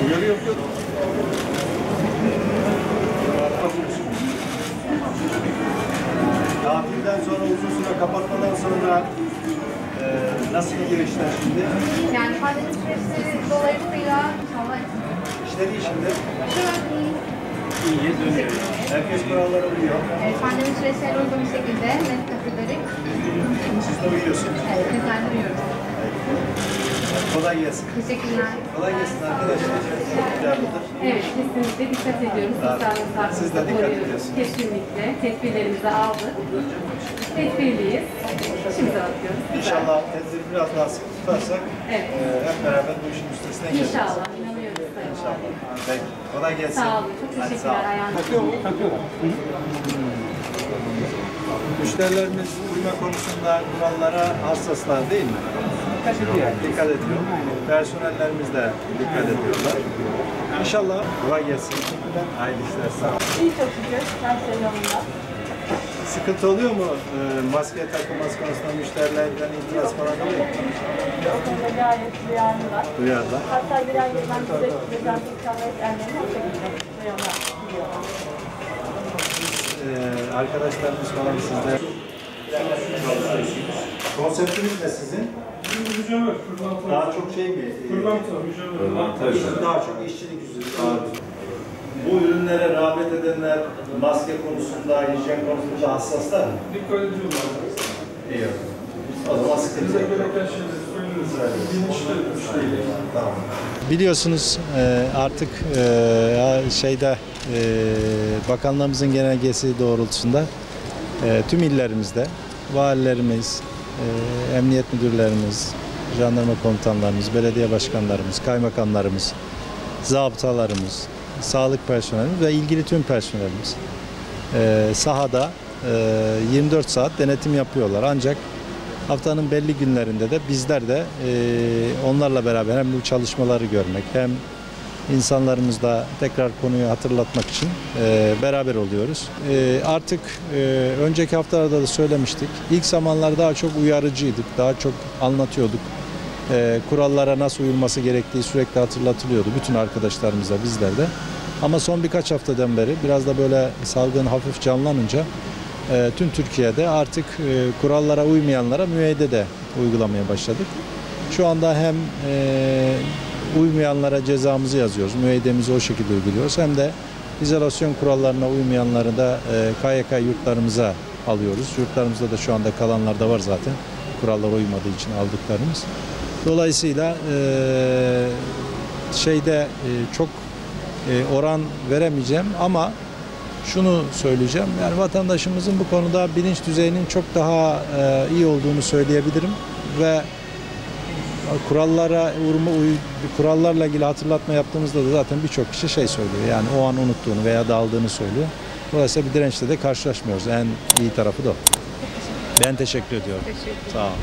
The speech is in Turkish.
Uyarı yapıyor. Tatilden sonra uzun süre kapatmadan sonra nasıl gidiyor işler şimdi? Yani pandemi süresi dolayısıyla inşallah İşler iyi şimdi. şu an iyi. İyi dönüyor. Herkes kurallara uyuyor. Pandemi süreçlerine uygun bir şekilde dikkat ederek Siz de uyuyorsunuz. evet, düzenliyoruz. Kolay gelsin. Teşekkürler. Kolay gelsin arkadaşlar. Yardıdır. Evet, kesinlikle dikkat ediyoruz. Siz de dikkat ediyorsunuz. Kesinlikle. Tedbirlerimizi aldık. Tedbirliyiz. Şimdi bakıyoruz. İnşallah tedbiri biraz daha sıkı tutarsak hep beraber bu işin üstesinden geliriz. İnşallah. İnanıyoruz Sayın Valim. Peki. Kolay gelsin. Sağ olun. Çok teşekkürler. Ayağınıza. Takıyorlar. Müşterilerimiz uyma konusunda kurallara hassaslar değil mi? Dikkat ediyor. Personellerimiz de dikkat ediyorlar. İnşallah kolay gelsin. Hayırlı işler. Sağ olun. İyi çok şükür. Her şey yolunda. Sıkıntı oluyor mu maske takılması konusunda müşterilerden itiraz falan oluyor mu? O konuda gayet duyarlılar. Duyarlar. Hatta birer yıldan sürekli dezenfektan ve etkenlerini o şekilde duyarlar. Arkadaşlarımız falan sizde konseptiniz ne sizin? Daha çok şey mi? Daha çok işçilik üzerine. Bu ürünlere rağbet edenler maske konusunda, hijyen konusunda hassaslar mı? Dikkat ediyorlar. İyi. O zaman sıkıntı yok. Tamam. Biliyorsunuz artık bakanlığımızın genelgesi doğrultusunda tüm illerimizde valilerimiz, emniyet müdürlerimiz, jandarma komutanlarımız, belediye başkanlarımız, kaymakamlarımız, zabıtalarımız, sağlık personelimiz ve ilgili tüm personelimiz sahada 24 saat denetim yapıyorlar. Ancak haftanın belli günlerinde de bizler de onlarla beraber hem bu çalışmaları görmek hem insanlarımızla tekrar konuyu hatırlatmak için beraber oluyoruz. Artık önceki haftalarda da söylemiştik. İlk zamanlar daha çok uyarıcıydık, daha çok anlatıyorduk. Kurallara nasıl uyulması gerektiği sürekli hatırlatılıyordu bütün arkadaşlarımıza, bizler de. Ama son birkaç haftadan beri biraz da böyle salgın hafif canlanınca tüm Türkiye'de artık kurallara uymayanlara müeyyide de uygulamaya başladık. Şu anda hem uymayanlara cezamızı yazıyoruz, müeyyidemizi o şekilde uyguluyoruz. Hem de izolasyon kurallarına uymayanları da KYK yurtlarımıza alıyoruz. Yurtlarımızda da şu anda kalanlar da var zaten, kurallara uymadığı için aldıklarımız. Dolayısıyla çok oran veremeyeceğim ama şunu söyleyeceğim. Yani vatandaşımızın bu konuda bilinç düzeyinin çok daha iyi olduğunu söyleyebilirim ve kurallarla ilgili hatırlatma yaptığımızda da zaten birçok kişi söylüyor. Yani o an unuttuğunu veya daldığını söylüyor. Dolayısıyla bir dirençle de karşılaşmıyoruz. En iyi tarafı da o. Ben teşekkür ediyorum. Sağ olun.